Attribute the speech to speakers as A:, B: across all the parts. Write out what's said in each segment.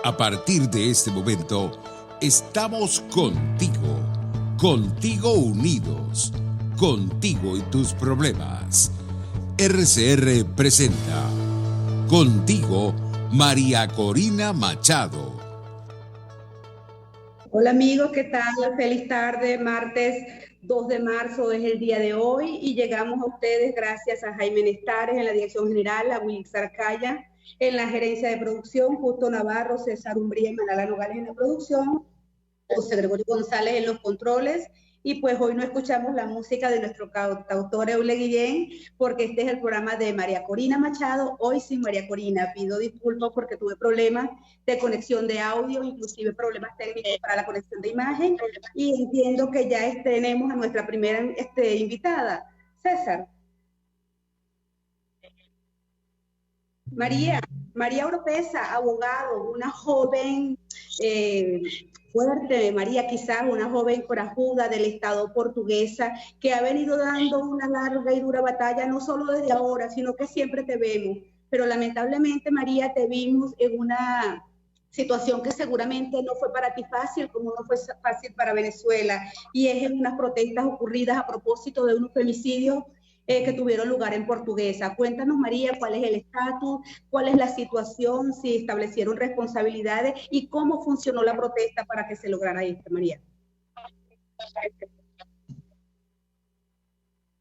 A: A partir de este momento, estamos contigo, contigo unidos, contigo y tus problemas. RCR presenta Contigo, María Corina Machado.
B: Hola amigos, ¿qué tal? Feliz tarde, martes 2 de marzo es el día de hoy y llegamos a ustedes gracias a Jaime Nestares en la dirección general, a Willy Arcaya en la gerencia de producción, Justo Navarro, César Umbría y Manala Nogales en la producción, José Gregorio González en los controles. Y pues hoy no escuchamos la música de nuestro cantautor Eule Guillén, porque este es el programa de María Corina Machado, hoy sin María Corina. Pido disculpas porque tuve problemas de conexión de audio, inclusive problemas técnicos para la conexión de imagen, y entiendo que ya tenemos a nuestra primera invitada, César. María Oropesa, abogado, una joven fuerte, María quizás una joven corajuda del Estado portuguesa que ha venido dando una larga y dura batalla, no solo desde ahora, sino que siempre te vemos. Pero lamentablemente, María, te vimos en una situación que seguramente no fue para ti fácil, como no fue fácil para Venezuela, y es en unas protestas ocurridas a propósito de unos femicidios que tuvieron lugar en Portuguesa. Cuéntanos, María, cuál es el estatus, cuál es la situación, si establecieron responsabilidades y cómo funcionó la protesta para que se lograra esto, María.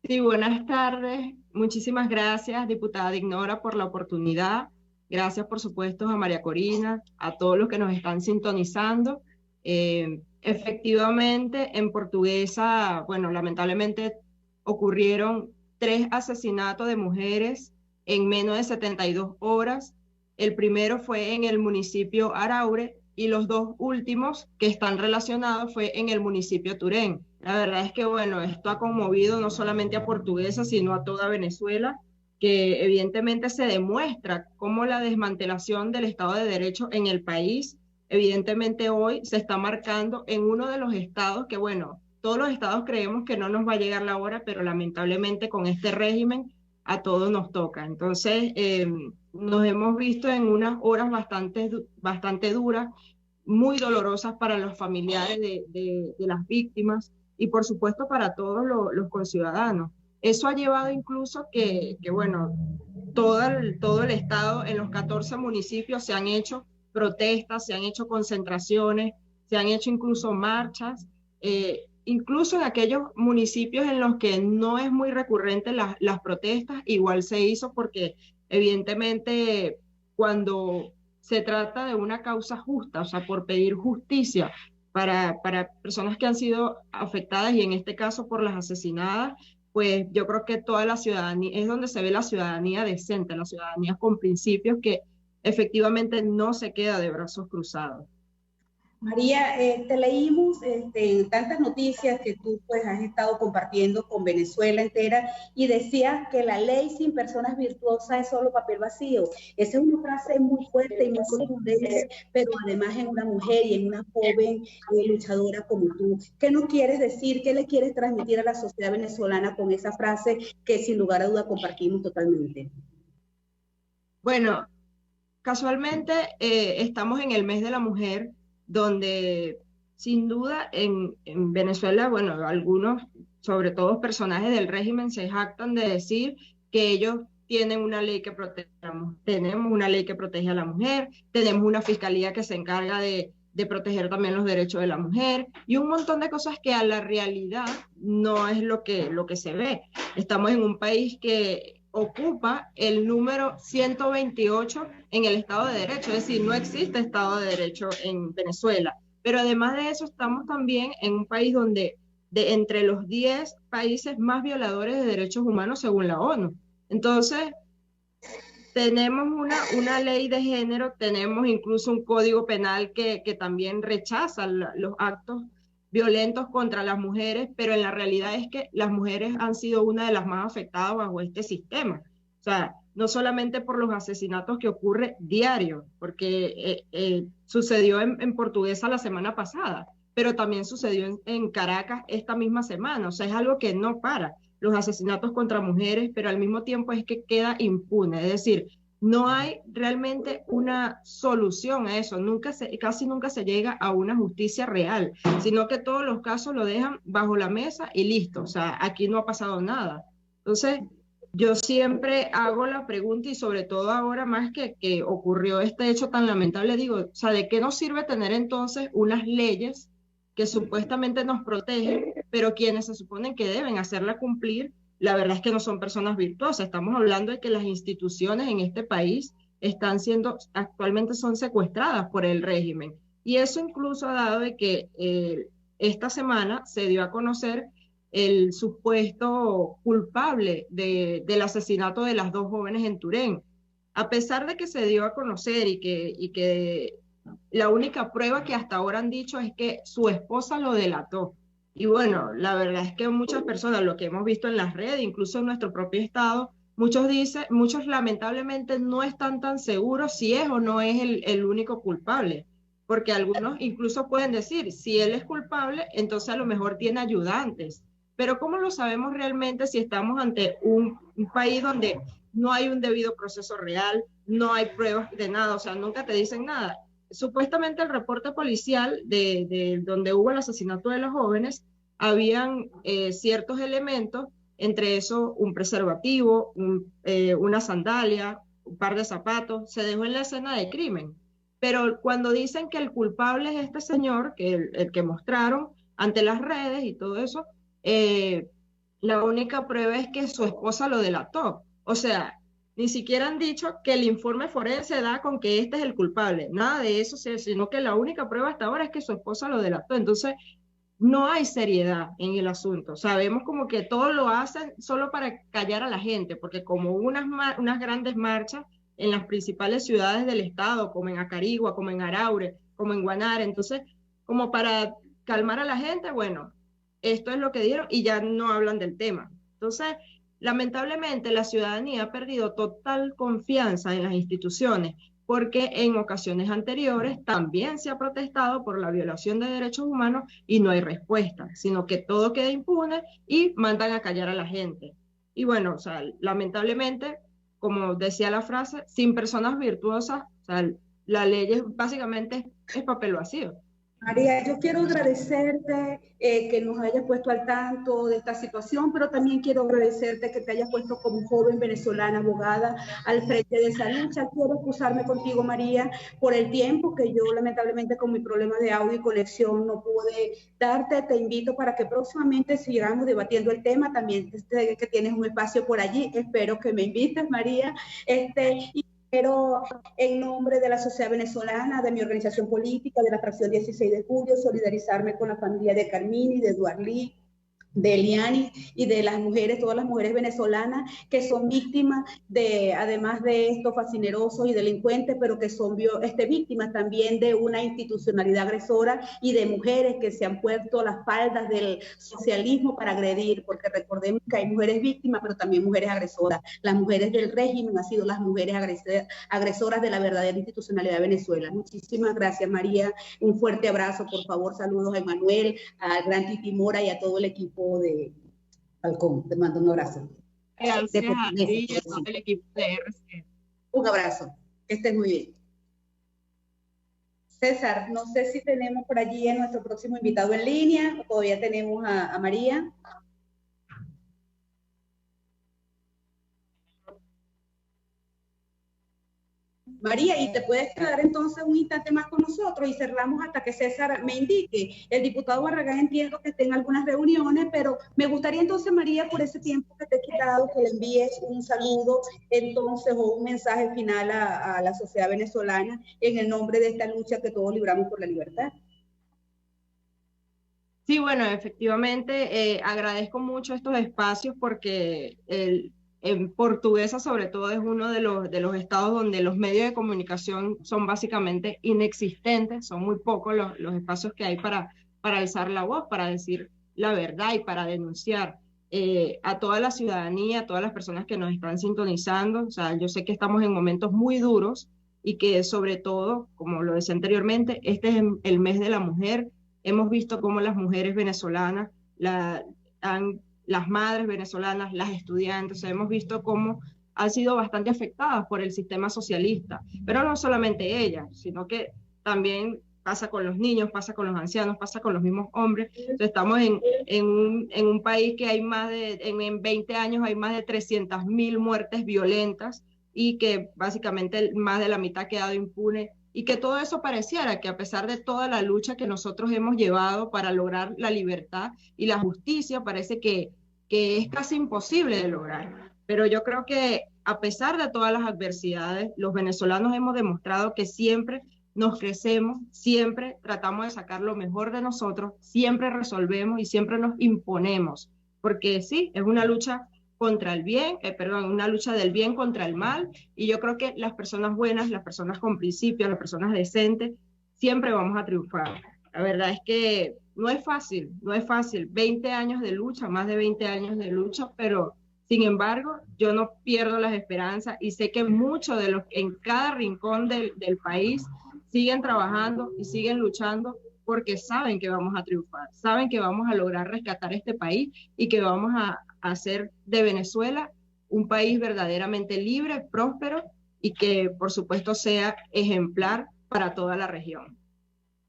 C: Sí, buenas tardes. Muchísimas gracias, diputada Dignora, por la oportunidad. Gracias, por supuesto, a María Corina, a todos los que nos están sintonizando. Efectivamente, en Portuguesa, bueno, lamentablemente ocurrieron 3 asesinatos de mujeres en menos de 72 horas. El primero fue en el municipio Araure y los 2 últimos que están relacionados fue en el municipio Turén. La verdad es que, bueno, esto ha conmovido no solamente a Portuguesa, sino a toda Venezuela, que evidentemente se demuestra cómo la desmantelación del Estado de Derecho en el país, evidentemente hoy se está marcando en uno de los estados que, bueno, todos los estados creemos que no nos va a llegar la hora, pero lamentablemente con este régimen a todos nos toca. Entonces, nos hemos visto en unas horas bastante duras, muy dolorosas para los familiares de las víctimas y por supuesto para todos los conciudadanos. Eso ha llevado incluso que bueno, todo el estado, en los 14 municipios se han hecho protestas, se han hecho concentraciones, se han hecho incluso marchas, incluso en aquellos municipios en los que no es muy recurrente las protestas, igual se hizo porque evidentemente cuando se trata de una causa justa, o sea, por pedir justicia para personas que han sido afectadas y en este caso por las asesinadas, pues yo creo que toda la ciudadanía, es donde se ve la ciudadanía decente, la ciudadanía con principios que efectivamente no se queda de brazos cruzados.
B: María, te leímos en tantas noticias que tú pues has estado compartiendo con Venezuela entera y decías que la ley sin personas virtuosas es solo papel vacío. Esa es una frase muy fuerte y muy contundente, pero además en una mujer y en una joven luchadora como tú. ¿Qué nos quieres decir? ¿Qué le quieres transmitir a la sociedad venezolana con esa frase que sin lugar a duda compartimos totalmente?
C: Bueno, casualmente estamos en el mes de la mujer, donde sin duda en Venezuela, bueno, algunos, sobre todo personajes del régimen, se jactan de decir que ellos tienen una ley que protege a la mujer, tenemos una ley que protege a la mujer, tenemos una fiscalía que se encarga de proteger también los derechos de la mujer y un montón de cosas que a la realidad no es lo que se ve. Estamos en un país que ocupa el número 128 en el Estado de Derecho, es decir, no existe Estado de Derecho en Venezuela. Pero además de eso, estamos también en un país donde entre los 10 países más violadores de derechos humanos según la ONU. Entonces, tenemos una ley de género, tenemos incluso un código penal que también rechaza los actos violentos contra las mujeres, pero en la realidad es que las mujeres han sido una de las más afectadas bajo este sistema. O sea, no solamente por los asesinatos que ocurre diario, porque sucedió en Portuguesa la semana pasada, pero también sucedió en Caracas esta misma semana. O sea, es algo que no para, los asesinatos contra mujeres, pero al mismo tiempo es que queda impune. Es decir, no hay realmente una solución a eso, casi nunca se llega a una justicia real, sino que todos los casos lo dejan bajo la mesa y listo, o sea, aquí no ha pasado nada. Entonces, yo siempre hago la pregunta y sobre todo ahora más que ocurrió este hecho tan lamentable, digo, o sea, ¿de qué nos sirve tener entonces unas leyes que supuestamente nos protegen, pero quienes se suponen que deben hacerla cumplir, la verdad es que no son personas virtuosas? Estamos hablando de que las instituciones en este país actualmente son secuestradas por el régimen. Y eso incluso ha dado de que esta semana se dio a conocer el supuesto culpable del asesinato de las dos jóvenes en Turén. A pesar de que se dio a conocer y que la única prueba que hasta ahora han dicho es que su esposa lo delató. Y bueno, la verdad es que muchas personas, lo que hemos visto en las redes, incluso en nuestro propio estado, muchos lamentablemente no están tan seguros si es o no es el único culpable, porque algunos incluso pueden decir, si él es culpable, entonces a lo mejor tiene ayudantes. Pero ¿cómo lo sabemos realmente si estamos ante un país donde no hay un debido proceso real, no hay pruebas de nada, o sea, nunca te dicen nada? Supuestamente el reporte policial de donde hubo el asesinato de los jóvenes, habían ciertos elementos, entre eso un preservativo, una sandalia, un par de zapatos, se dejó en la escena de crimen. Pero cuando dicen que el culpable es este señor, que el que mostraron ante las redes y todo eso, eh, la única prueba es que su esposa lo delató. O sea, ni siquiera han dicho que el informe forense da con que este es el culpable. Nada de eso, sino que la única prueba hasta ahora es que su esposa lo delató. Entonces, no hay seriedad en el asunto. Sabemos como que todo lo hacen solo para callar a la gente, porque como hubo unas grandes marchas en las principales ciudades del estado, como en Acarigua, como en Araure, como en Guanare, entonces, como para calmar a la gente, bueno, esto es lo que dieron y ya no hablan del tema. Entonces, lamentablemente la ciudadanía ha perdido total confianza en las instituciones, porque en ocasiones anteriores también se ha protestado por la violación de derechos humanos y no hay respuesta, sino que todo queda impune y mandan a callar a la gente. Y bueno, o sea, lamentablemente, como decía la frase, sin personas virtuosas, o sea, la ley básicamente es papel vacío.
B: María, yo quiero agradecerte que nos hayas puesto al tanto de esta situación, pero también quiero agradecerte que te hayas puesto como joven venezolana abogada al frente de esa lucha. Quiero excusarme contigo, María, por el tiempo que yo lamentablemente con mi problema de audio y conexión no pude darte. Te invito para que próximamente sigamos debatiendo el tema. También que tienes un espacio por allí. Espero que me invites, María. Y quiero, en nombre de la sociedad venezolana, de mi organización política, de la fracción 16 de julio, solidarizarme con la familia de Carmini, de Duarlí, de Eliani y de las mujeres, todas las mujeres venezolanas que son víctimas de, además de estos fascinerosos y delincuentes, pero que son víctimas también de una institucionalidad agresora y de mujeres que se han puesto las faldas del socialismo para agredir, porque recordemos que hay mujeres víctimas, pero también mujeres agresoras. Las mujeres del régimen han sido las mujeres agresoras de la verdadera institucionalidad de Venezuela. Muchísimas gracias, María. Un fuerte abrazo, por favor. Saludos a Emanuel, al gran Titi Mora y a todo el equipo de Falcón. Te mando un abrazo.
C: Gracias a ti y a todo el equipo de RCR.
B: Un abrazo. Que estés muy bien. César, no sé si tenemos por allí a nuestro próximo invitado en línea. Todavía tenemos a María. María, y te puedes quedar entonces un instante más con nosotros y cerramos hasta que César me indique. El diputado Barragán entiendo que está en algunas reuniones, pero me gustaría entonces, María, por ese tiempo que te he quitado, que le envíes un saludo entonces o un mensaje final a la sociedad venezolana en el nombre de esta lucha que todos libramos por la libertad.
C: Sí, bueno, efectivamente, agradezco mucho estos espacios porque en Portuguesa sobre todo es uno de los estados donde los medios de comunicación son básicamente inexistentes, son muy pocos los espacios que hay para alzar la voz, para decir la verdad y para denunciar a toda la ciudadanía, a todas las personas que nos están sintonizando. O sea, yo sé que estamos en momentos muy duros y que sobre todo, como lo decía anteriormente, este es el mes de la mujer. Hemos visto cómo las mujeres venezolanas, las madres venezolanas, las estudiantes, hemos visto cómo han sido bastante afectadas por el sistema socialista, pero no solamente ellas, sino que también pasa con los niños, pasa con los ancianos, pasa con los mismos hombres. Entonces, estamos en un país que hay en 20 años hay más de 300.000 muertes violentas y que básicamente más de la mitad ha quedado impune, y que todo eso pareciera que a pesar de toda la lucha que nosotros hemos llevado para lograr la libertad y la justicia, parece que es casi imposible de lograr. Pero yo creo que a pesar de todas las adversidades, los venezolanos hemos demostrado que siempre nos crecemos, siempre tratamos de sacar lo mejor de nosotros, siempre resolvemos y siempre nos imponemos, porque sí, es una lucha contra el bien, una lucha del bien contra el mal, y yo creo que las personas buenas, las personas con principios, las personas decentes, siempre vamos a triunfar. La verdad es que no es fácil, 20 años de lucha, más de 20 años de lucha, pero sin embargo, yo no pierdo las esperanzas y sé que muchos de los en cada rincón del país siguen trabajando y siguen luchando porque saben que vamos a triunfar, saben que vamos a lograr rescatar este país y que vamos a hacer de Venezuela un país verdaderamente libre, próspero y que por supuesto sea ejemplar para toda la región.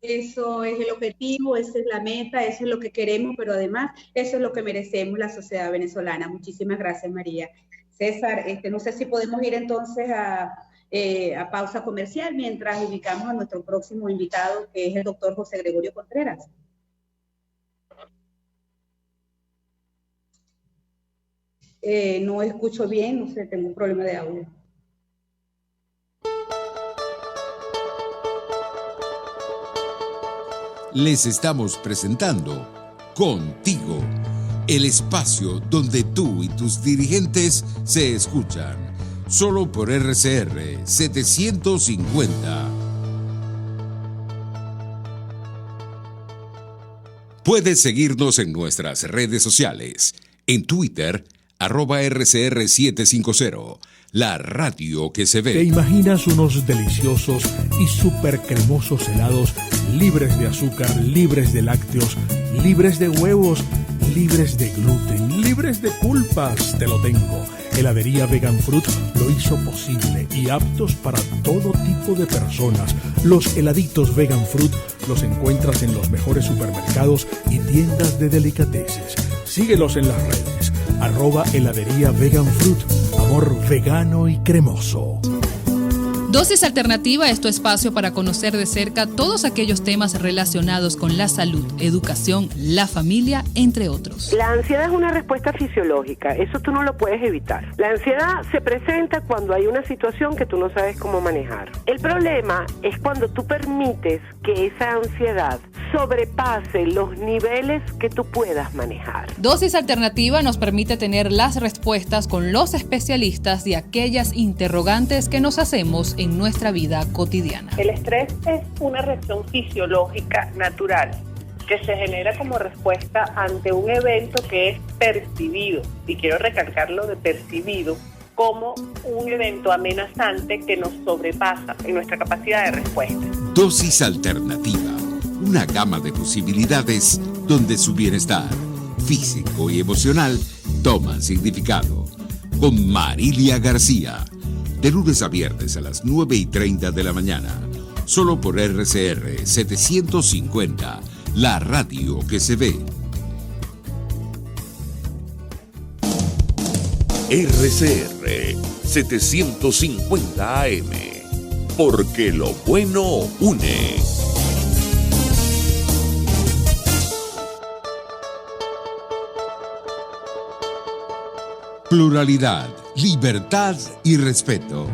B: Eso es el objetivo, esa es la meta, eso es lo que queremos, pero además eso es lo que merecemos la sociedad venezolana. Muchísimas gracias, María. César, no sé si podemos ir entonces a pausa comercial mientras ubicamos a nuestro próximo invitado, que es el doctor José Gregorio Contreras. No escucho bien, no sé, tengo un problema de audio.
A: Les estamos presentando Contigo, el espacio donde tú y tus dirigentes se escuchan, solo por RCR 750. Puedes seguirnos en nuestras redes sociales, en Twitter, @RCR750, la radio que se ve.
D: ¿Te imaginas unos deliciosos y súper cremosos helados libres de azúcar, libres de lácteos, libres de huevos, libres de gluten, libres de pulpas? Te lo tengo. Heladería Vegan Fruit lo hizo posible y aptos para todo tipo de personas. Los heladitos Vegan Fruit los encuentras en los mejores supermercados y tiendas de delicateces. Síguelos en las redes, @heladería Vegan Fruit, amor vegano y cremoso.
E: Dosis Alternativa es tu espacio para conocer de cerca todos aquellos temas relacionados con la salud, educación, la familia, entre otros.
F: La ansiedad es una respuesta fisiológica, eso tú no lo puedes evitar. La ansiedad se presenta cuando hay una situación que tú no sabes cómo manejar. El problema es cuando tú permites que esa ansiedad sobrepase los niveles que tú puedas manejar.
E: Dosis Alternativa nos permite tener las respuestas con los especialistas de aquellas interrogantes que nos hacemos en nuestra vida cotidiana.
G: El estrés es una reacción fisiológica natural que se genera como respuesta ante un evento que es percibido, y quiero recalcarlo de percibido, como un evento amenazante que nos sobrepasa en nuestra capacidad de respuesta.
A: Dosis Alternativa, una gama de posibilidades donde su bienestar físico y emocional toman significado. Con Marilia García, de lunes a viernes a las 9:30 de la mañana, solo por RCR 750, la radio que se ve.
H: RCR 750 AM, porque lo bueno une.
A: Pluralidad, libertad y respeto.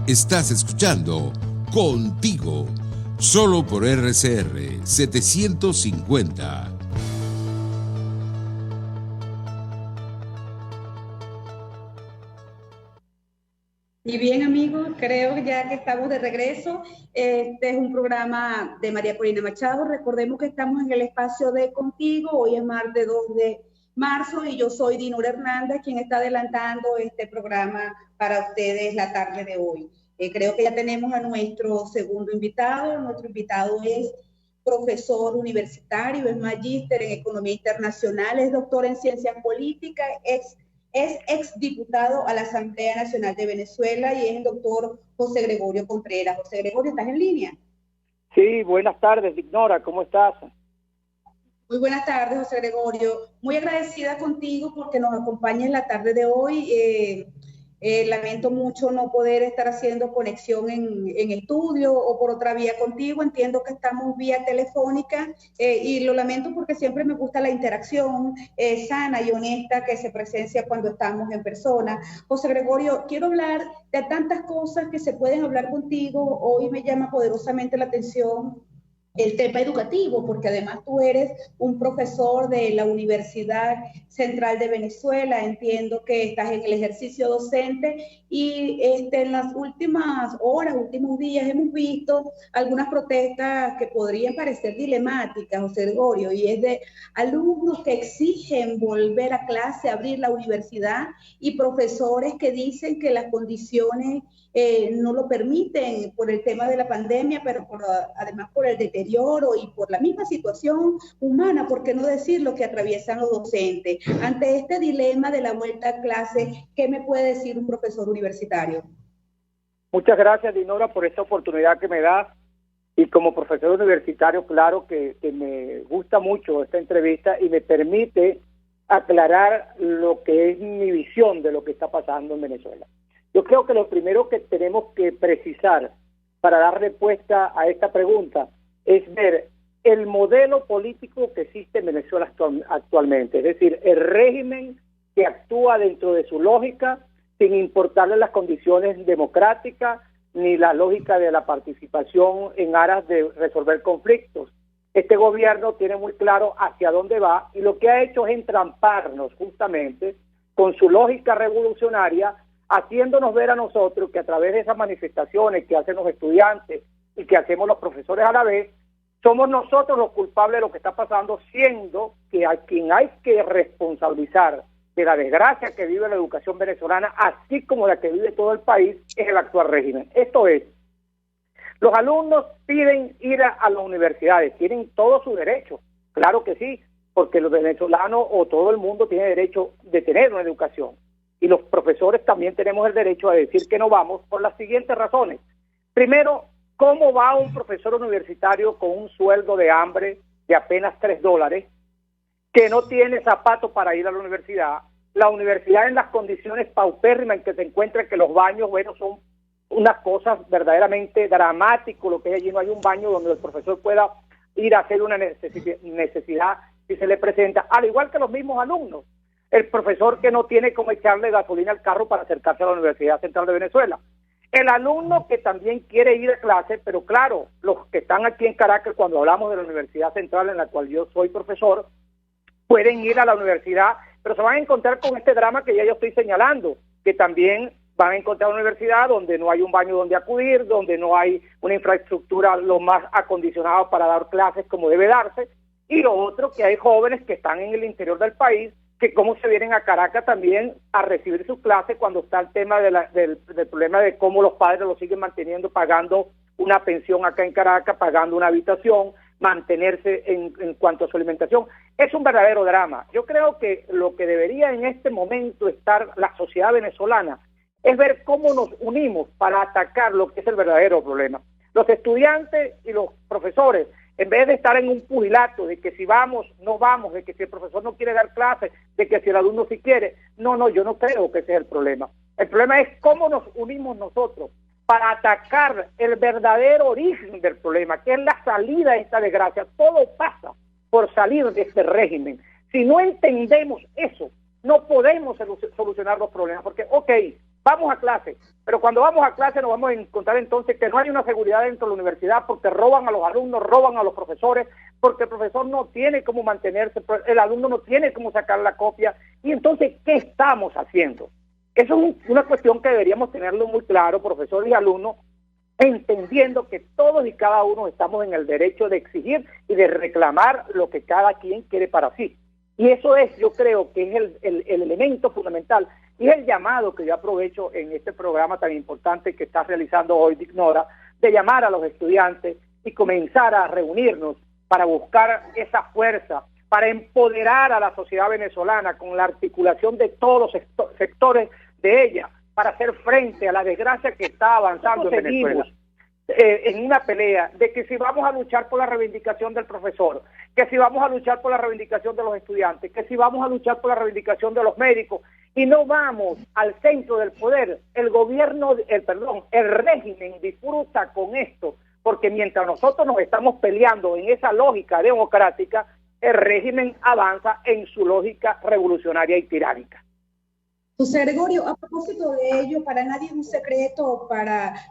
A: Estás escuchando Contigo, solo por RCR 750.
B: Y bien, amigos, creo ya que estamos de regreso. Este es un programa de María Corina Machado. Recordemos que estamos en el espacio de Contigo. Hoy es martes 2 de marzo y yo soy Dinora Hernández, quien está adelantando este programa para ustedes la tarde de hoy. Creo que ya tenemos a nuestro segundo invitado. Nuestro invitado es profesor universitario, es magíster en Economía Internacional, es doctor en Ciencias Políticas, es es exdiputado a la Asamblea Nacional de Venezuela y es el doctor José Gregorio Contreras. José Gregorio, ¿estás en línea?
I: Sí, buenas tardes, Dignora, ¿cómo estás?
B: Muy buenas tardes, José Gregorio. Muy agradecida contigo porque nos acompañas en la tarde de hoy. Lamento mucho no poder estar haciendo conexión en estudio o por otra vía contigo. Entiendo que estamos vía telefónica y lo lamento porque siempre me gusta la interacción sana y honesta que se presencia cuando estamos en persona. José Gregorio, quiero hablar de tantas cosas que se pueden hablar contigo. Hoy me llama poderosamente la atención el tema educativo, porque además tú eres un profesor de la Universidad Central de Venezuela, entiendo que estás en el ejercicio docente y en las últimas horas, últimos días hemos visto algunas protestas que podrían parecer dilemáticas, José Gregorio, y es de alumnos que exigen volver a clase, abrir la universidad y profesores que dicen que las condiciones no lo permiten por el tema de la pandemia, pero además por el deterioro y por la misma situación humana, por qué no decirlo, que atraviesan los docentes. Ante este dilema de la vuelta a clase, ¿qué me puede decir un profesor universitario?
I: Muchas gracias, Dinora, por esta oportunidad que me das. Y como profesor universitario, claro que me gusta mucho esta entrevista y me permite aclarar lo que es mi visión de lo que está pasando en Venezuela. Yo creo que lo primero que tenemos que precisar para dar respuesta a esta pregunta es ver el modelo político que existe en Venezuela actualmente, es decir, el régimen que actúa dentro de su lógica sin importarle las condiciones democráticas ni la lógica de la participación en aras de resolver conflictos. Este gobierno tiene muy claro hacia dónde va y lo que ha hecho es entramparnos justamente con su lógica revolucionaria, haciéndonos ver a nosotros que a través de esas manifestaciones que hacen los estudiantes y que hacemos los profesores a la vez, somos nosotros los culpables de lo que está pasando, siendo que a quien hay que responsabilizar de la desgracia que vive la educación venezolana, así como la que vive todo el país, es el actual régimen. Esto es, los alumnos piden ir a las universidades, tienen todo su derecho, claro que sí, porque los venezolanos o todo el mundo tiene derecho de tener una educación. Y los profesores también tenemos el derecho a decir que no vamos por las siguientes razones. Primero, ¿cómo va un profesor universitario con un sueldo de hambre de apenas $3, que no tiene zapatos para ir a la universidad en las condiciones paupérrimas en que se encuentra, que los baños, bueno, son unas cosas verdaderamente dramáticas, lo que es allí no hay un baño donde el profesor pueda ir a hacer una necesidad si se le presenta, al igual que los mismos alumnos. El profesor que no tiene cómo echarle gasolina al carro para acercarse a la Universidad Central de Venezuela. El alumno que también quiere ir a clase, pero claro, los que están aquí en Caracas, cuando hablamos de la Universidad Central en la cual yo soy profesor, pueden ir a la universidad, pero se van a encontrar con este drama que ya yo estoy señalando, que también van a encontrar una universidad donde no hay un baño donde acudir, donde no hay una infraestructura lo más acondicionada para dar clases como debe darse, y lo otro, que hay jóvenes que están en el interior del país, que cómo se vienen a Caracas también a recibir sus clases cuando está el tema del problema de cómo los padres lo siguen manteniendo, pagando una pensión acá en Caracas, pagando una habitación, mantenerse en cuanto a su alimentación. Es un verdadero drama. Yo creo que lo que debería en este momento estar la sociedad venezolana es ver cómo nos unimos para atacar lo que es el verdadero problema. Los estudiantes y los profesores, en vez de estar en un pugilato de que si vamos, no vamos, de que si el profesor no quiere dar clases, de que si el alumno sí quiere, no, yo no creo que ese sea el problema. El problema es cómo nos unimos nosotros para atacar el verdadero origen del problema, que es la salida de esta desgracia. Todo pasa por salir de este régimen. Si no entendemos eso, no podemos solucionar los problemas, porque, vamos a clase, pero cuando vamos a clase nos vamos a encontrar entonces que no hay una seguridad dentro de la universidad porque roban a los alumnos, roban a los profesores, porque el profesor no tiene cómo mantenerse, el alumno no tiene cómo sacar la copia, y entonces, ¿qué estamos haciendo? Eso es una cuestión que deberíamos tenerlo muy claro, profesores y alumnos, entendiendo que todos y cada uno estamos en el derecho de exigir y de reclamar lo que cada quien quiere para sí. Y eso es, yo creo que es el elemento fundamental y el llamado que yo aprovecho en este programa tan importante que está realizando hoy Dignora, de llamar a los estudiantes y comenzar a reunirnos para buscar esa fuerza, para empoderar a la sociedad venezolana con la articulación de todos los sectores de ella, para hacer frente a la desgracia que está avanzando en Venezuela. En una pelea de que si vamos a luchar por la reivindicación del profesor, que si vamos a luchar por la reivindicación de los estudiantes, que si vamos a luchar por la reivindicación de los médicos, y no vamos al centro del poder, el régimen disfruta con esto, porque mientras nosotros nos estamos peleando en esa lógica democrática, el régimen avanza en su lógica revolucionaria y tiránica.
B: José Gregorio, a propósito de ello, para nadie es un secreto,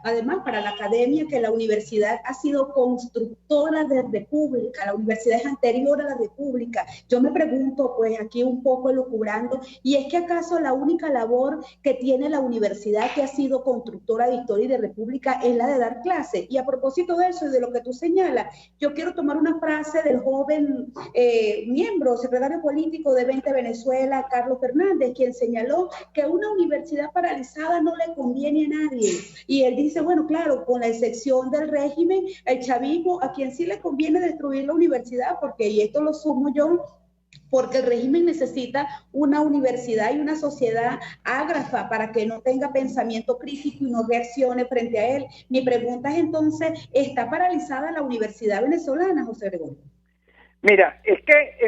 B: además para la academia, que la universidad ha sido constructora de república, la universidad es anterior a la república. Yo me pregunto, pues aquí un poco elucubrando, ¿y es que acaso la única labor que tiene la universidad que ha sido constructora de historia y de república es la de dar clases? Y a propósito de eso y de lo que tú señalas, yo quiero tomar una frase del joven secretario político de 20 Venezuela, Carlos Fernández, quien señaló que una universidad paralizada no le conviene a nadie. Y él dice, bueno, claro, con la excepción del régimen, el chavismo, a quien sí le conviene destruir la universidad, porque, y esto lo sumo yo, porque el régimen necesita una universidad y una sociedad ágrafa para que no tenga pensamiento crítico y no reaccione frente a él. Mi pregunta es entonces, ¿está paralizada la universidad venezolana, José Gregorio?
I: Mira, es que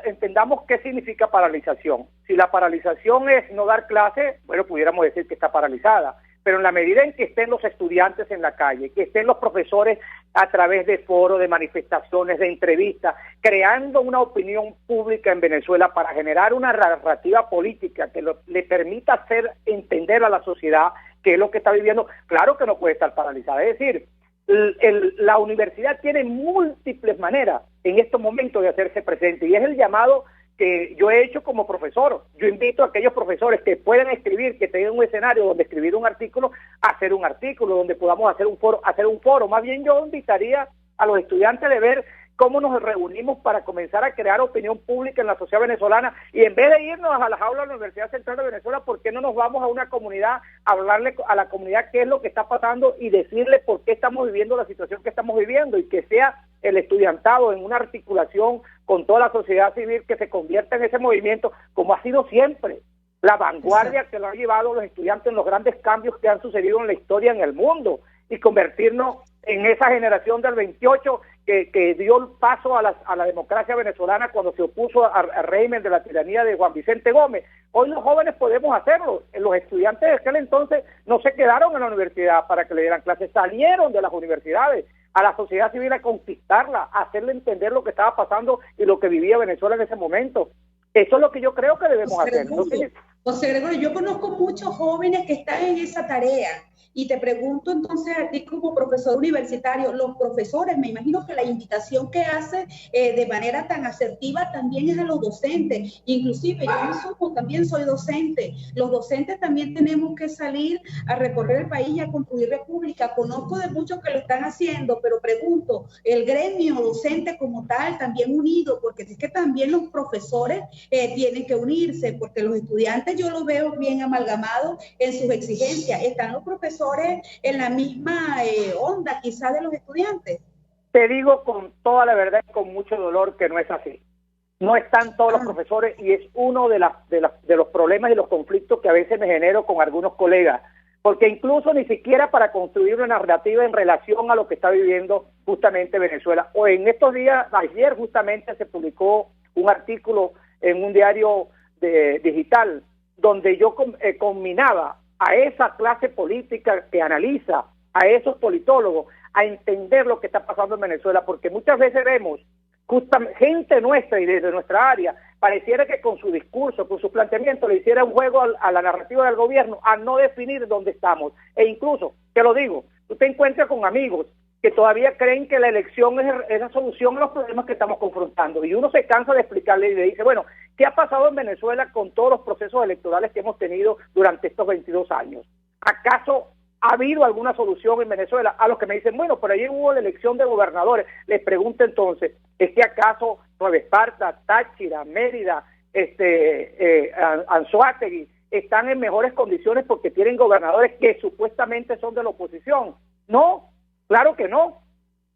I: entendamos qué significa paralización. Si la paralización es no dar clase, bueno, pudiéramos decir que está paralizada, pero en la medida en que estén los estudiantes en la calle, que estén los profesores a través de foros, de manifestaciones, de entrevistas, creando una opinión pública en Venezuela para generar una narrativa política que le permita hacer entender a la sociedad qué es lo que está viviendo, claro que no puede estar paralizada. Es decir, la universidad tiene múltiples maneras en estos momentos de hacerse presente, y es el llamado que yo he hecho como profesor. Yo invito a aquellos profesores que puedan escribir, que tengan un escenario donde escribir un artículo, a hacer un artículo, donde podamos hacer un foro. Más bien yo invitaría a los estudiantes de ver cómo nos reunimos para comenzar a crear opinión pública en la sociedad venezolana, y en vez de irnos a las aulas de la Universidad Central de Venezuela, ¿por qué no nos vamos a una comunidad a hablarle a la comunidad qué es lo que está pasando y decirle por qué estamos viviendo la situación que estamos viviendo, y que sea el estudiantado en una articulación con toda la sociedad civil que se convierta en ese movimiento, como ha sido siempre la vanguardia que lo han llevado los estudiantes en los grandes cambios que han sucedido en la historia en el mundo, y convertirnos en esa generación del 28 que dio el paso a la democracia venezolana cuando se opuso al régimen de la tiranía de Juan Vicente Gómez. Hoy los jóvenes podemos hacerlo. Los estudiantes de aquel entonces no se quedaron en la universidad para que le dieran clases, salieron de las universidades a la sociedad civil a conquistarla, a hacerle entender lo que estaba pasando y lo que vivía Venezuela en ese momento. Eso es lo que yo creo que debemos hacer.
B: José Gregorio, yo conozco muchos jóvenes que están en esa tarea, y te pregunto entonces a ti como profesor universitario, los profesores, me imagino que la invitación que hace de manera tan asertiva también es a los docentes, inclusive yo también soy docente, los docentes también tenemos que salir a recorrer el país y a construir república. Conozco de muchos que lo están haciendo, pero pregunto, el gremio docente como tal también unido, porque es que también los profesores tienen que unirse, porque los estudiantes yo los veo bien amalgamados en sus exigencias. ¿Están los profesores en la misma onda quizás de los estudiantes?
I: Te digo con toda la verdad y con mucho dolor que no es así. No están todos los profesores, y es uno de los problemas y los conflictos que a veces me genero con algunos colegas, porque incluso ni siquiera para construir una narrativa en relación a lo que está viviendo justamente Venezuela. O en estos días, ayer justamente se publicó un artículo en un diario digital donde yo combinaba a esa clase política que analiza, a esos politólogos, a entender lo que está pasando en Venezuela, porque muchas veces vemos gente nuestra y desde nuestra área, pareciera que con su discurso, con su planteamiento, le hiciera un juego a la narrativa del gobierno, a no definir dónde estamos. E incluso, te lo digo, tú te encuentras con amigos que todavía creen que la elección es la solución a los problemas que estamos confrontando, y uno se cansa de explicarle y le dice, bueno, ¿qué ha pasado en Venezuela con todos los procesos electorales que hemos tenido durante estos 22 años? ¿Acaso ha habido alguna solución en Venezuela? A los que me dicen, bueno, pero ayer hubo la elección de gobernadores. Les pregunto entonces, ¿es que acaso Nueva Esparta, Táchira, Mérida, Anzoátegui están en mejores condiciones porque tienen gobernadores que supuestamente son de la oposición? No, claro que no.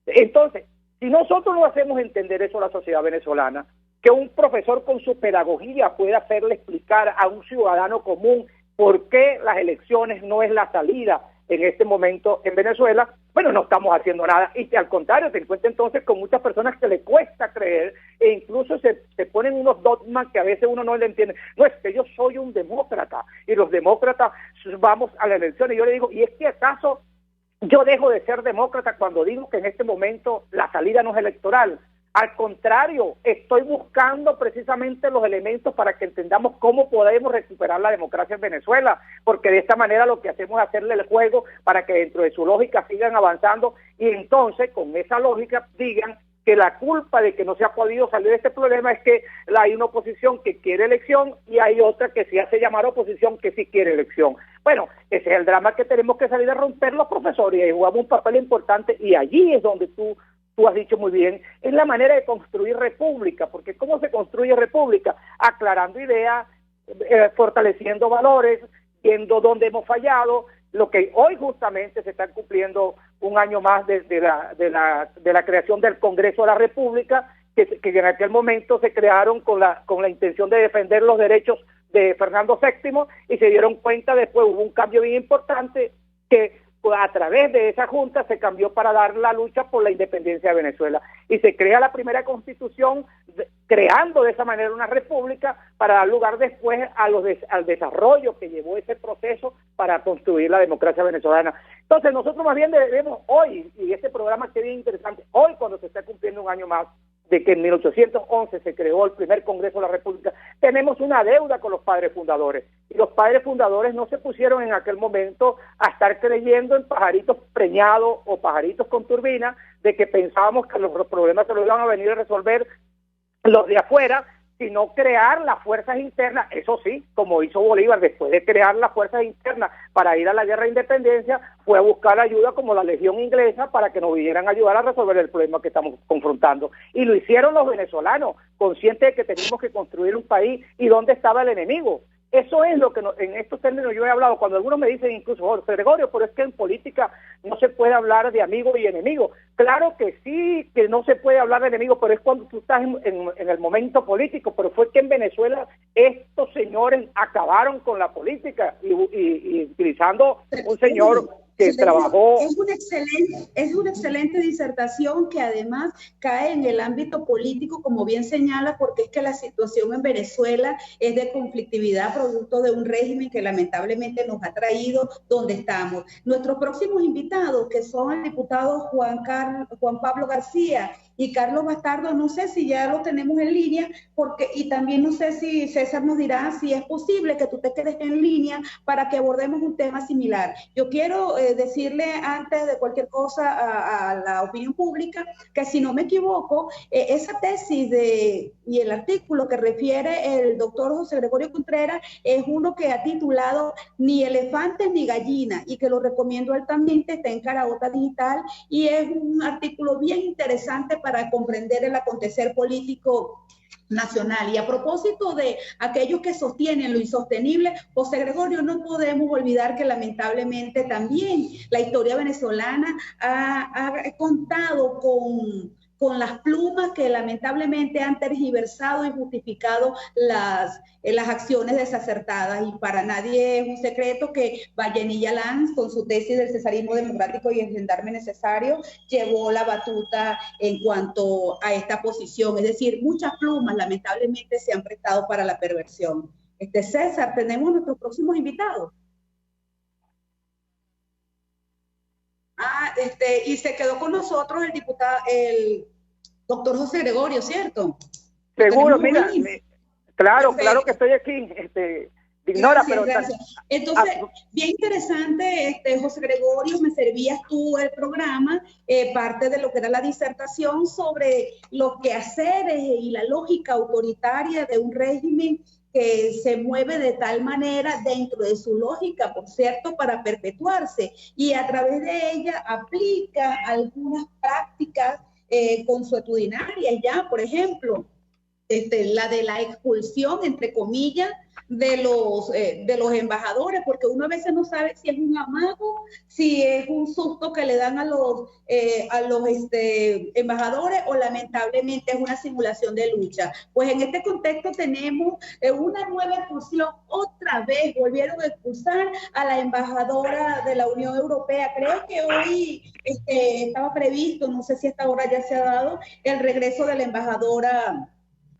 I: Entonces, si nosotros no hacemos entender eso a la sociedad venezolana, que un profesor con su pedagogía pueda hacerle explicar a un ciudadano común por qué las elecciones no es la salida en este momento en Venezuela, bueno, no estamos haciendo nada, y que al contrario te encuentras entonces con muchas personas que le cuesta creer, e incluso se ponen unos dogmas que a veces uno no le entiende. No, es que yo soy un demócrata, y los demócratas vamos a la elección, y yo le digo, ¿y es que acaso yo dejo de ser demócrata cuando digo que en este momento la salida no es electoral? Al contrario, estoy buscando precisamente los elementos para que entendamos cómo podemos recuperar la democracia en Venezuela, porque de esta manera lo que hacemos es hacerle el juego para que dentro de su lógica sigan avanzando, y entonces con esa lógica digan que la culpa de que no se ha podido salir de este problema es que hay una oposición que quiere elección y hay otra que se hace llamar oposición que sí quiere elección. Bueno, ese es el drama que tenemos que salir a romper los profesores, y jugamos un papel importante, y allí es donde tú has dicho muy bien, es la manera de construir república, porque ¿cómo se construye república? Aclarando ideas, fortaleciendo valores, viendo dónde hemos fallado, lo que hoy justamente se está cumpliendo un año más de la creación del Congreso de la República, que en aquel momento se crearon con la intención de defender los derechos de Fernando VII, y se dieron cuenta después, hubo un cambio bien importante, que a través de esa junta se cambió para dar la lucha por la independencia de Venezuela, y se crea la primera constitución, creando de esa manera una república para dar lugar después al desarrollo que llevó ese proceso para construir la democracia venezolana. Entonces nosotros más bien debemos hoy, y este programa que es bien interesante, hoy cuando se está cumpliendo un año más de que en 1811 se creó el primer Congreso de la República, tenemos una deuda con los padres fundadores, y los padres fundadores no se pusieron en aquel momento a estar creyendo en pajaritos preñados o pajaritos con turbina, de que pensábamos que los problemas se los iban a venir a resolver los de afuera, sino crear las fuerzas internas, eso sí, como hizo Bolívar, después de crear las fuerzas internas para ir a la guerra de independencia, fue a buscar ayuda como la Legión Inglesa para que nos vinieran a ayudar a resolver el problema que estamos confrontando. Y lo hicieron los venezolanos, conscientes de que teníamos que construir un país y dónde estaba el enemigo. Eso es lo que en estos términos yo he hablado, cuando algunos me dicen incluso, Jorge Gregorio, pero es que en política no se puede hablar de amigo y enemigo. Claro que sí, que no se puede hablar de enemigo, pero es cuando tú estás en el momento político. Pero fue que en Venezuela estos señores acabaron con la política y utilizando un señor que trabajó.
B: Es una excelente disertación que además cae en el ámbito político, como bien señala, porque es que la situación en Venezuela es de conflictividad producto de un régimen que lamentablemente nos ha traído donde estamos. Nuestros próximos invitados, que son el diputado Juan Pablo García y Carlos Bastardo, no sé si ya lo tenemos en línea, y también no sé si César nos dirá si es posible que tú te quedes en línea para que abordemos un tema similar. Yo quiero decirle antes de cualquier cosa a la opinión pública que, si no me equivoco, esa tesis y el artículo que refiere el doctor José Gregorio Contreras es uno que ha titulado Ni elefantes ni gallinas, y que lo recomiendo altamente, está en Caraota Digital, y es un artículo bien interesante para comprender el acontecer político nacional. Y a propósito de aquellos que sostienen lo insostenible, José Gregorio, no podemos olvidar que lamentablemente también la historia venezolana ha contado con las plumas que lamentablemente han tergiversado y justificado las acciones desacertadas. Y para nadie es un secreto que Vallenilla Lanz, con su tesis del cesarismo democrático y el gendarme necesario, llevó la batuta en cuanto a esta posición. Es decir, muchas plumas lamentablemente se han prestado para la perversión. César, tenemos nuestros próximos invitados. Y se quedó con nosotros el doctor José Gregorio, ¿cierto?
I: Seguro, mira, claro que estoy aquí, Ignora,
B: gracias, pero... Gracias. Entonces, bien interesante, José Gregorio, me servías tú el programa, parte de lo que era la disertación sobre los quehaceres y la lógica autoritaria de un régimen que se mueve de tal manera dentro de su lógica, por cierto, para perpetuarse, y a través de ella aplica algunas prácticas consuetudinarias ya, por ejemplo, la de la expulsión, entre comillas, de los embajadores, porque uno a veces no sabe si es un amago, si es un susto que le dan a los embajadores, o lamentablemente es una simulación de lucha. Pues en este contexto tenemos una nueva expulsión. Otra vez volvieron a expulsar a la embajadora de la Unión Europea. Creo que hoy estaba previsto, no sé si a esta hora ya se ha dado, el regreso de la embajadora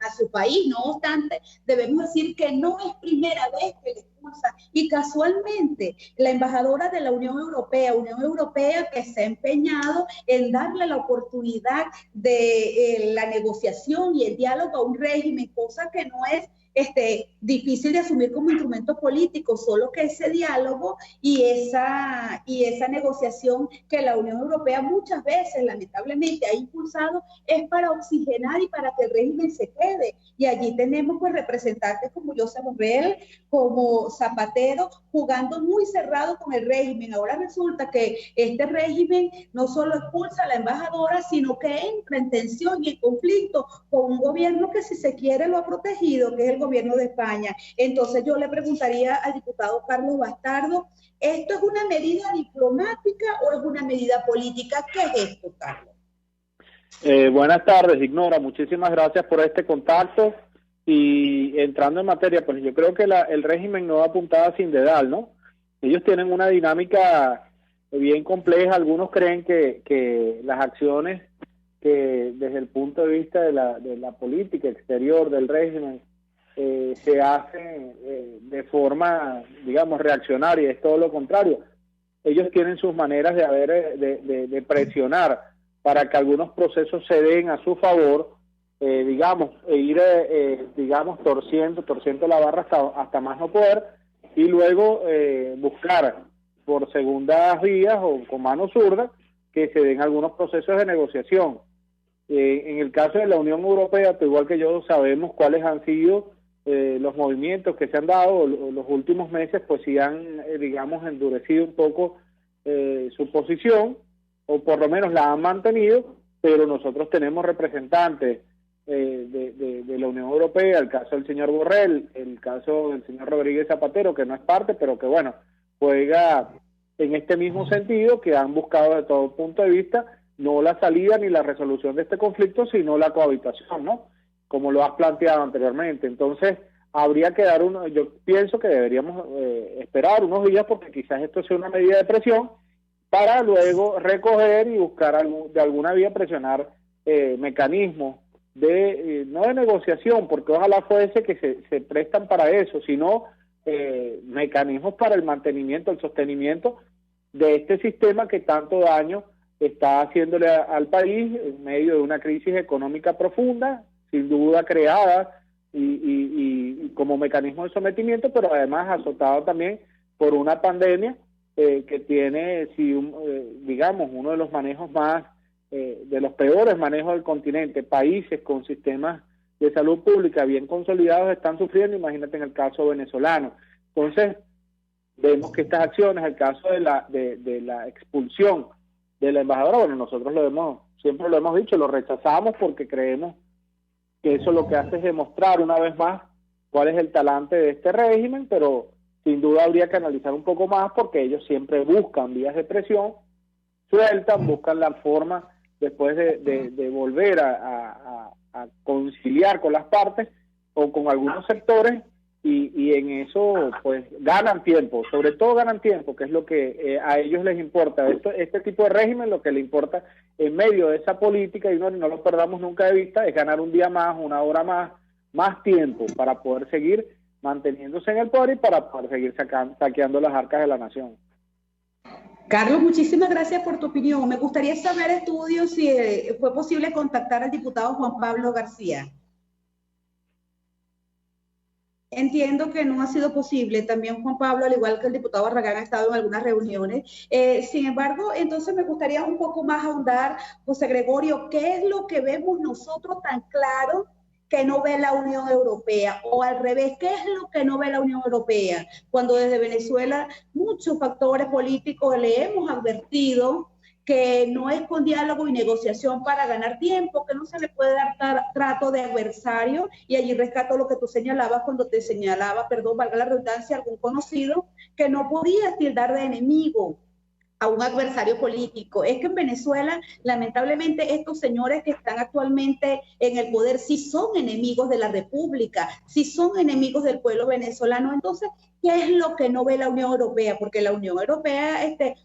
B: a su país. No obstante, debemos decir que no es primera vez que le expulsan, y casualmente la embajadora de la Unión Europea que se ha empeñado en darle la oportunidad de la negociación y el diálogo a un régimen, cosa que no es difícil de asumir como instrumento político, solo que ese diálogo y esa negociación que la Unión Europea muchas veces lamentablemente ha impulsado es para oxigenar y para que el régimen se quede. Y allí tenemos pues representantes como Josep Borrell, como Zapatero, jugando muy cerrado con el régimen. Ahora resulta que este régimen no solo expulsa a la embajadora, sino que entra en tensión y en conflicto con un gobierno que, si se quiere, lo ha protegido, que es el gobierno de España. Entonces yo le preguntaría al diputado Carlos Bastardo, ¿esto es una medida diplomática o es una medida política? ¿Qué es esto, Carlos?
J: Buenas tardes, Ignora. Muchísimas gracias por este contacto. Y entrando en materia, pues yo creo que el régimen no da puntada sin dedal, ¿no? Ellos tienen una dinámica bien compleja. Algunos creen que las acciones que desde el punto de vista de la política exterior del régimen se hacen de forma, digamos, reaccionaria. Es todo lo contrario. Ellos tienen sus maneras de presionar para que algunos procesos se den a su favor, digamos torciendo la barra hasta más no poder, y luego buscar por segundas vías o con mano zurda que se den algunos procesos de negociación. En el caso de la Unión Europea, igual que yo, sabemos cuáles han sido los movimientos que se han dado. Los últimos meses pues sí han, digamos, endurecido un poco su posición, o por lo menos la han mantenido, pero nosotros tenemos representantes de la Unión Europea, el caso del señor Borrell, el caso del señor Rodríguez Zapatero, que no es parte, pero que bueno, juega en este mismo sentido, que han buscado de todo punto de vista no la salida ni la resolución de este conflicto, sino la cohabitación, ¿no? Como lo has planteado anteriormente. Entonces, habría que dar yo pienso que deberíamos esperar unos días, porque quizás esto sea una medida de presión, para luego recoger y buscar de alguna vía presionar mecanismos no de negociación, porque ojalá fuese que se prestan para eso, sino mecanismos para el mantenimiento, el sostenimiento de este sistema que tanto daño está haciéndole al país en medio de una crisis económica profunda, sin duda creada y como mecanismo de sometimiento, pero además azotado también por una pandemia que tiene, digamos, uno de los manejos más, de los peores manejos del continente. Países con sistemas de salud pública bien consolidados están sufriendo, imagínate en el caso venezolano. Entonces, vemos que estas acciones, el caso de la expulsión de la embajadora, bueno, nosotros siempre lo hemos dicho, lo rechazamos porque creemos que eso lo que hace es demostrar una vez más cuál es el talante de este régimen, pero sin duda habría que analizar un poco más, porque ellos siempre buscan vías de presión, buscan la forma después de volver a conciliar con las partes o con algunos sectores, y en eso pues ganan tiempo, sobre todo ganan tiempo, que es lo que a ellos les importa. Este tipo de régimen, lo que le importa en medio de esa política, y no lo perdamos nunca de vista, es ganar un día más, una hora más tiempo para poder seguir manteniéndose en el poder y para poder seguir saqueando las arcas de la nación.
B: Carlos, muchísimas gracias por tu opinión. Me gustaría saber, Estudio, si fue posible contactar al diputado Juan Pablo García. Entiendo que no ha sido posible. También Juan Pablo, al igual que el diputado Barragán, ha estado en algunas reuniones. Sin embargo, entonces me gustaría un poco más ahondar, José Gregorio, ¿qué es lo que vemos nosotros tan claro que no ve la Unión Europea? O al revés, ¿qué es lo que no ve la Unión Europea? Cuando desde Venezuela muchos factores políticos le hemos advertido que no es con diálogo y negociación para ganar tiempo, que no se le puede dar trato de adversario, y allí rescato lo que tú señalabas cuando te señalaba, perdón, valga la redundancia, algún conocido, que no podía tildar de enemigo a un adversario político. Es que en Venezuela, lamentablemente, estos señores que están actualmente en el poder sí son enemigos de la República, sí son enemigos del pueblo venezolano. Entonces, ¿qué es lo que no ve la Unión Europea? Porque la Unión Europea,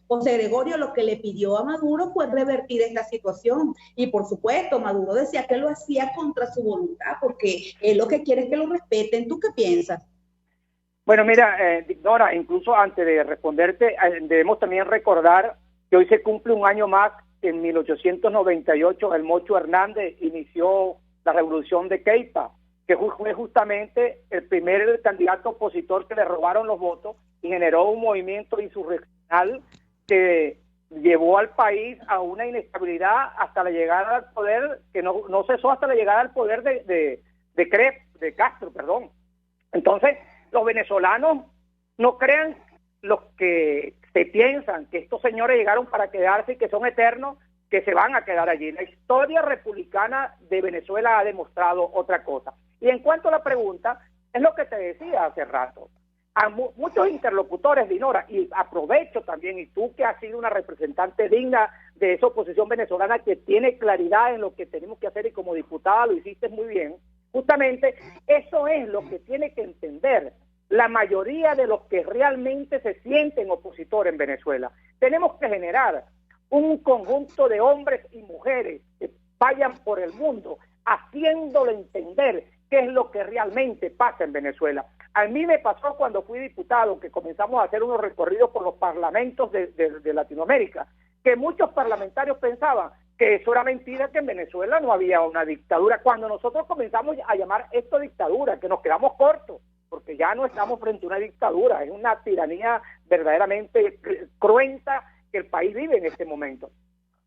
B: José Gregorio, lo que le pidió a Maduro fue revertir esta situación. Y por supuesto, Maduro decía que lo hacía contra su voluntad, porque él lo que quiere es que lo respeten. ¿Tú qué piensas?
I: Bueno, mira, Nora, incluso antes de responderte, debemos también recordar que hoy se cumple un año más que en 1898 el Mocho Hernández inició la revolución de Queipa, que fue justamente el primer candidato opositor que le robaron los votos y generó un movimiento insurreccional que llevó al país a una inestabilidad hasta la llegada al poder, que no cesó hasta la llegada al poder de Castro, perdón. Entonces, los venezolanos no crean los que se piensan que estos señores llegaron para quedarse y que son eternos, que se van a quedar allí. La historia republicana de Venezuela ha demostrado otra cosa. Y en cuanto a la pregunta, es lo que te decía hace rato. A muchos interlocutores, Dinora, y aprovecho también, y tú que has sido una representante digna de esa oposición venezolana que tiene claridad en lo que tenemos que hacer y como diputada lo hiciste muy bien, justamente eso es lo que tiene que entender la mayoría de los que realmente se sienten opositores en Venezuela. Tenemos que generar un conjunto de hombres y mujeres que vayan por el mundo haciéndole entender qué es lo que realmente pasa en Venezuela. A mí me pasó cuando fui diputado, que comenzamos a hacer unos recorridos por los parlamentos de Latinoamérica, que muchos parlamentarios pensaban que eso era mentira, que en Venezuela no había una dictadura. Cuando nosotros comenzamos a llamar esto dictadura, que nos quedamos cortos, porque ya no estamos frente a una dictadura, es una tiranía verdaderamente cruenta que el país vive en este momento.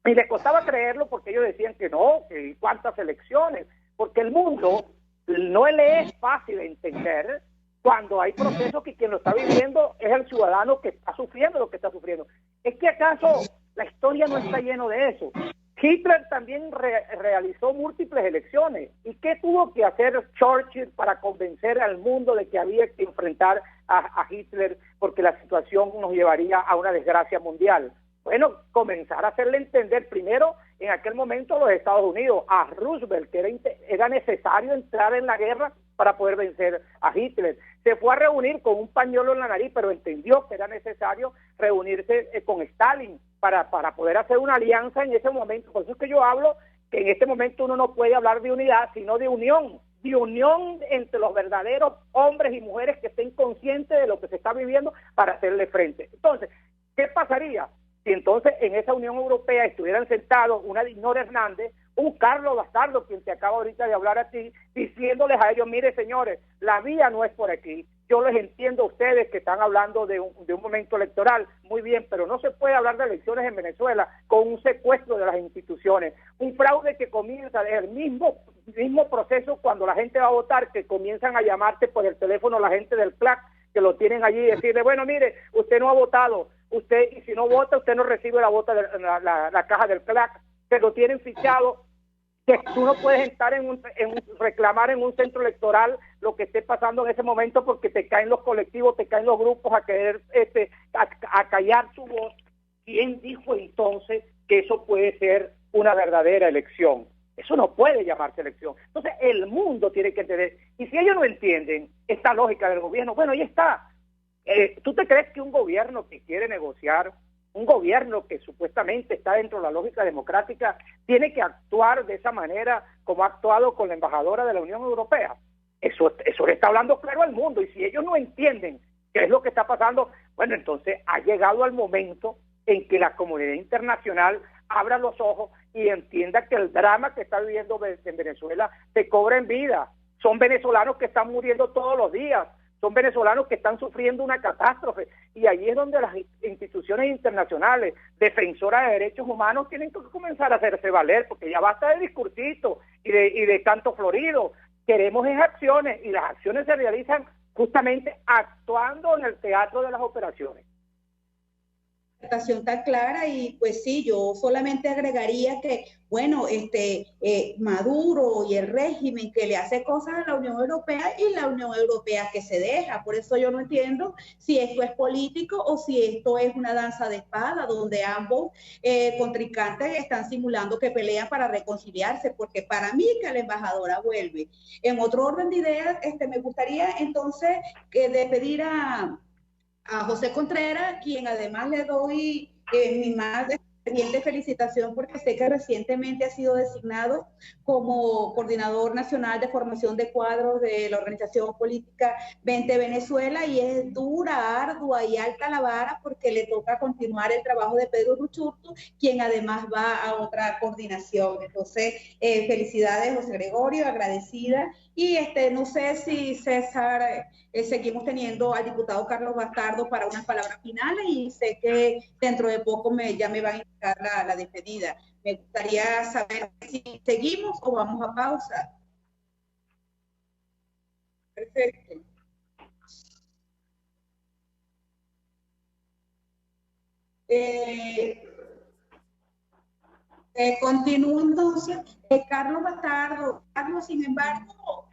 I: Y les costaba creerlo porque ellos decían que no, que cuántas elecciones, porque el mundo no le es fácil entender cuando hay procesos que quien lo está viviendo es el ciudadano que está sufriendo lo que está sufriendo. ¿Es que acaso la historia no está lleno de eso? Hitler también realizó múltiples elecciones. ¿Y qué tuvo que hacer Churchill para convencer al mundo de que había que enfrentar a Hitler porque la situación nos llevaría a una desgracia mundial? Bueno, comenzar a hacerle entender primero en aquel momento a los Estados Unidos, a Roosevelt, que era necesario entrar en la guerra para poder vencer a Hitler. Se fue a reunir con un pañuelo en la nariz, pero entendió que era necesario reunirse con Stalin para poder hacer una alianza en ese momento. Por eso es que yo hablo que en este momento uno no puede hablar de unidad, sino de unión entre los verdaderos hombres y mujeres que estén conscientes de lo que se está viviendo para hacerle frente. Entonces, ¿qué pasaría si entonces en esa Unión Europea estuvieran sentados una Dinora Hernández, un Carlos Bastardo, quien te acaba ahorita de hablar a ti, diciéndoles a ellos, mire señores, la vía no es por aquí, yo les entiendo a ustedes que están hablando de un momento electoral, muy bien, pero no se puede hablar de elecciones en Venezuela con un secuestro de las instituciones, un fraude que comienza desde el mismo proceso cuando la gente va a votar, que comienzan a llamarte por el teléfono la gente del CLAC, que lo tienen allí y decirle, bueno, mire, usted no ha votado, usted, y si no vota, usted no recibe la caja del CLAC, que lo tienen fichado, que tú no puedes estar reclamar en un centro electoral lo que esté pasando en ese momento porque te caen los colectivos, te caen los grupos a querer a callar su voz. ¿Quién dijo entonces que eso puede ser una verdadera elección? Eso no puede llamarse elección. Entonces el mundo tiene que entender, y si ellos no entienden esta lógica del gobierno, bueno, ahí está. ¿Tú te crees que un gobierno que quiere negociar, un gobierno que supuestamente está dentro de la lógica democrática, tiene que actuar de esa manera como ha actuado con la embajadora de la Unión Europea? Eso le está hablando claro al mundo, y si ellos no entienden qué es lo que está pasando, bueno, entonces ha llegado el momento en que la comunidad internacional abra los ojos y entienda que el drama que está viviendo en Venezuela se cobra en vida. Son venezolanos que están muriendo todos los días, son venezolanos que están sufriendo una catástrofe, y ahí es donde las instituciones internacionales, defensoras de derechos humanos, tienen que comenzar a hacerse valer, porque ya basta de discursito y de canto florido. Queremos esas acciones, y las acciones se realizan justamente actuando en el teatro de las operaciones.
B: interpretación tan clara y pues sí, yo solamente agregaría que, bueno, Maduro y el régimen que le hace cosas a la Unión Europea y la Unión Europea que se deja. Por eso yo no entiendo si esto es político o si esto es una danza de espada donde ambos contrincantes están simulando que pelean para reconciliarse, porque para mí que la embajadora vuelve. En otro orden de ideas, me gustaría entonces despedir a José Contreras, quien además le doy mi más ferviente felicitación porque sé que recientemente ha sido designado como coordinador nacional de formación de cuadros de la organización política 20 Venezuela, y es dura, ardua y alta la vara porque le toca continuar el trabajo de Pedro Ruchurtu, quien además va a otra coordinación. Entonces, felicidades José Gregorio, agradecida. Y no sé si César, seguimos teniendo al diputado Carlos Bastardo para unas palabras finales y sé que dentro de poco ya me van a indicar la despedida. Me gustaría saber si seguimos o vamos a pausa. Perfecto. Continúo entonces. Carlos Bastardo. Carlos, sin embargo,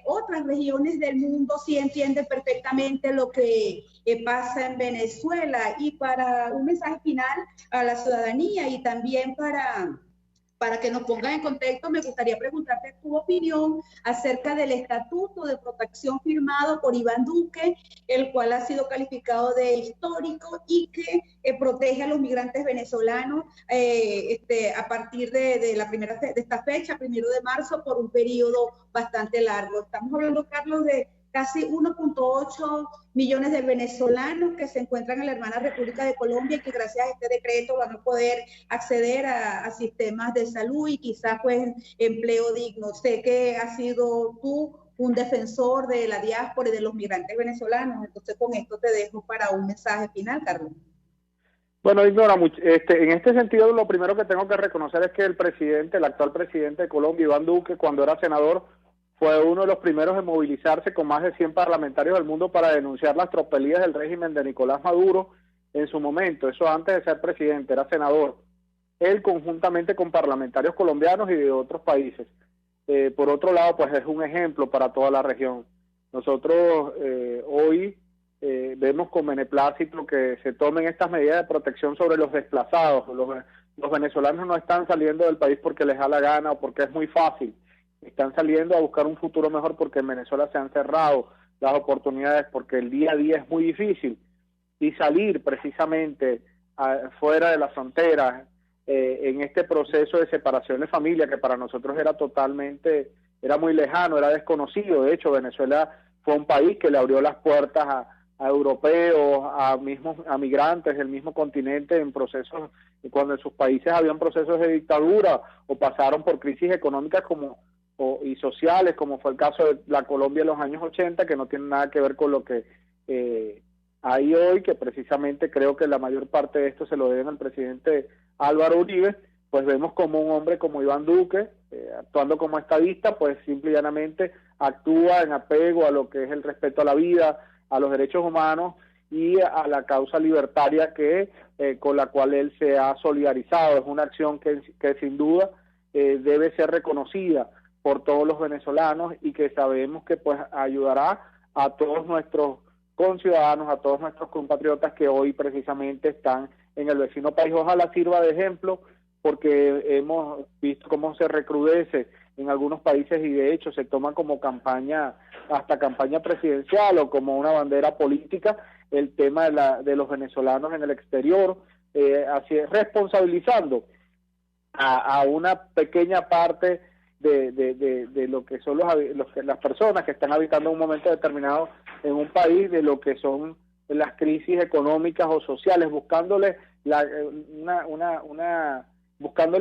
B: otras regiones del mundo sí entienden perfectamente lo que pasa en Venezuela, y para un mensaje final a la ciudadanía y también para que nos pongan en contexto, me gustaría preguntarte tu opinión acerca del estatuto de protección firmado por Iván Duque, el cual ha sido calificado de histórico y que protege a los migrantes venezolanos a partir de esta fecha, 1 de marzo, por un periodo bastante largo. Estamos hablando, Carlos, de casi 1.8 millones de venezolanos que se encuentran en la hermana República de Colombia y que gracias a este decreto van a poder acceder a sistemas de salud y quizás pues empleo digno. Sé que has sido tú un defensor de la diáspora y de los migrantes venezolanos, entonces con esto te dejo para un mensaje final, Carlos.
J: Bueno, Ignora, en este sentido lo primero que tengo que reconocer es que el actual presidente de Colombia, Iván Duque, cuando era senador, fue uno de los primeros en movilizarse con más de 100 parlamentarios del mundo para denunciar las tropelías del régimen de Nicolás Maduro en su momento. Eso antes de ser presidente, era senador. Él conjuntamente con parlamentarios colombianos y de otros países. Por otro lado, pues es un ejemplo para toda la región. Nosotros hoy vemos con beneplácito que se tomen estas medidas de protección sobre los desplazados. Los venezolanos no están saliendo del país porque les da la gana o porque es muy fácil. Están saliendo a buscar un futuro mejor porque en Venezuela se han cerrado las oportunidades, porque el día a día es muy difícil, y salir precisamente fuera de las fronteras en este proceso de separación de familia que para nosotros era muy lejano, era desconocido. De hecho, Venezuela fue un país que le abrió las puertas a europeos, a migrantes del mismo continente en procesos, cuando en sus países habían procesos de dictadura o pasaron por crisis económicas y sociales, como fue el caso de la Colombia en los años 80, que no tiene nada que ver con lo que hay hoy, que precisamente creo que la mayor parte de esto se lo deben al presidente Álvaro Uribe. Pues vemos como un hombre como Iván Duque, actuando como estadista, pues simple y llanamente actúa en apego a lo que es el respeto a la vida, a los derechos humanos y a la causa libertaria con la cual él se ha solidarizado. Es una acción que sin duda debe ser reconocida por todos los venezolanos y que sabemos que pues ayudará a todos nuestros conciudadanos, a todos nuestros compatriotas que hoy precisamente están en el vecino país. Ojalá sirva de ejemplo, porque hemos visto cómo se recrudece en algunos países y de hecho se toma como hasta campaña presidencial o como una bandera política el tema de los venezolanos en el exterior, así responsabilizando a una pequeña parte de lo que son las personas que están habitando en un momento determinado en un país, de lo que son las crisis económicas o sociales, buscándole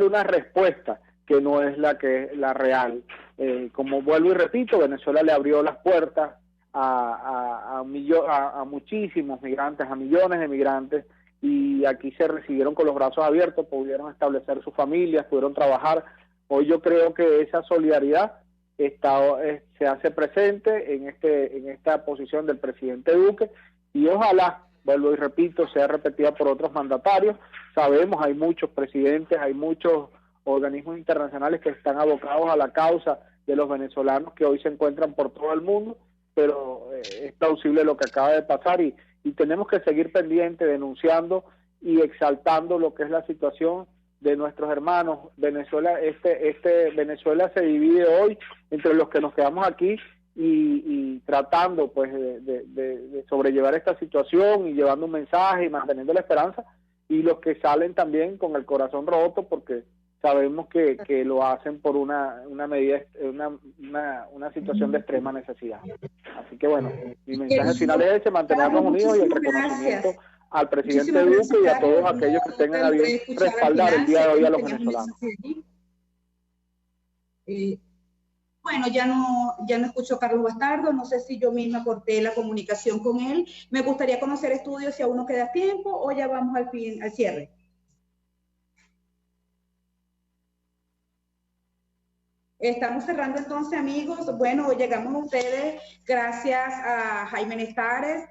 J: una respuesta que no es la real. Como vuelvo y repito, Venezuela le abrió las puertas a muchísimos migrantes, a millones de migrantes, y aquí se recibieron con los brazos abiertos, pudieron establecer sus familias, pudieron trabajar. Hoy yo creo que esa solidaridad se hace presente en esta posición del presidente Duque, y ojalá vuelvo y repito, sea repetida por otros mandatarios. Sabemos, hay muchos presidentes, hay muchos organismos internacionales que están abocados a la causa de los venezolanos que hoy se encuentran por todo el mundo, pero es plausible lo que acaba de pasar y tenemos que seguir pendientes, denunciando y exaltando lo que es la situación de nuestros hermanos. Venezuela, Venezuela se divide hoy entre los que nos quedamos aquí y tratando pues de sobrellevar esta situación y llevando un mensaje y manteniendo la esperanza, y los que salen también con el corazón roto porque sabemos que lo hacen por una medida, una situación de extrema necesidad. Así que bueno, mi mensaje final es ese: mantenernos unidos, y el reconocimiento al presidente Duque y a todos aquellos que tengan a bien respaldar el día de hoy a los venezolanos.
B: Bueno, ya no escucho a Carlos Bastardo, no sé si yo misma corté la comunicación con él. Me gustaría conocer estudios si aún no queda tiempo o ya vamos al cierre. Estamos cerrando entonces, amigos. Bueno, llegamos a ustedes gracias a Jaime Nestares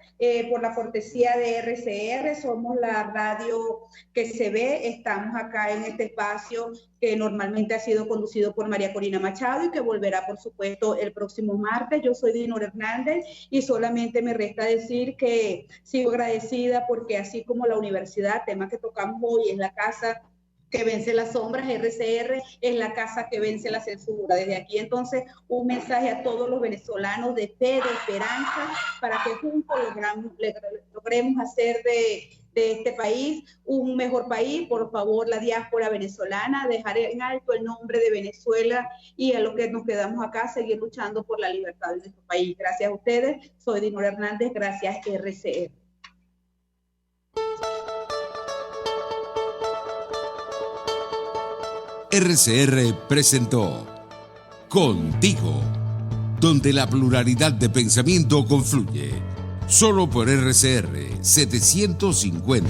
B: por la cortesía de RCR. Somos la radio que se ve. Estamos acá en este espacio que normalmente ha sido conducido por María Corina Machado y que volverá, por supuesto, el próximo martes. Yo soy Dinora Hernández y solamente me resta decir que sigo agradecida porque así como la universidad, tema que tocamos hoy, es la casa que vence las sombras, RCR es la casa que vence la censura. Desde aquí, entonces, un mensaje a todos los venezolanos de fe, de esperanza, para que juntos logremos hacer de este país un mejor país. Por favor, la diáspora venezolana, dejar en alto el nombre de Venezuela y a los que nos quedamos acá, seguir luchando por la libertad de nuestro país. Gracias a ustedes. Soy Dinora Hernández. Gracias, RCR.
A: RCR presentó Contigo, donde la pluralidad de pensamiento confluye. Solo por RCR 750.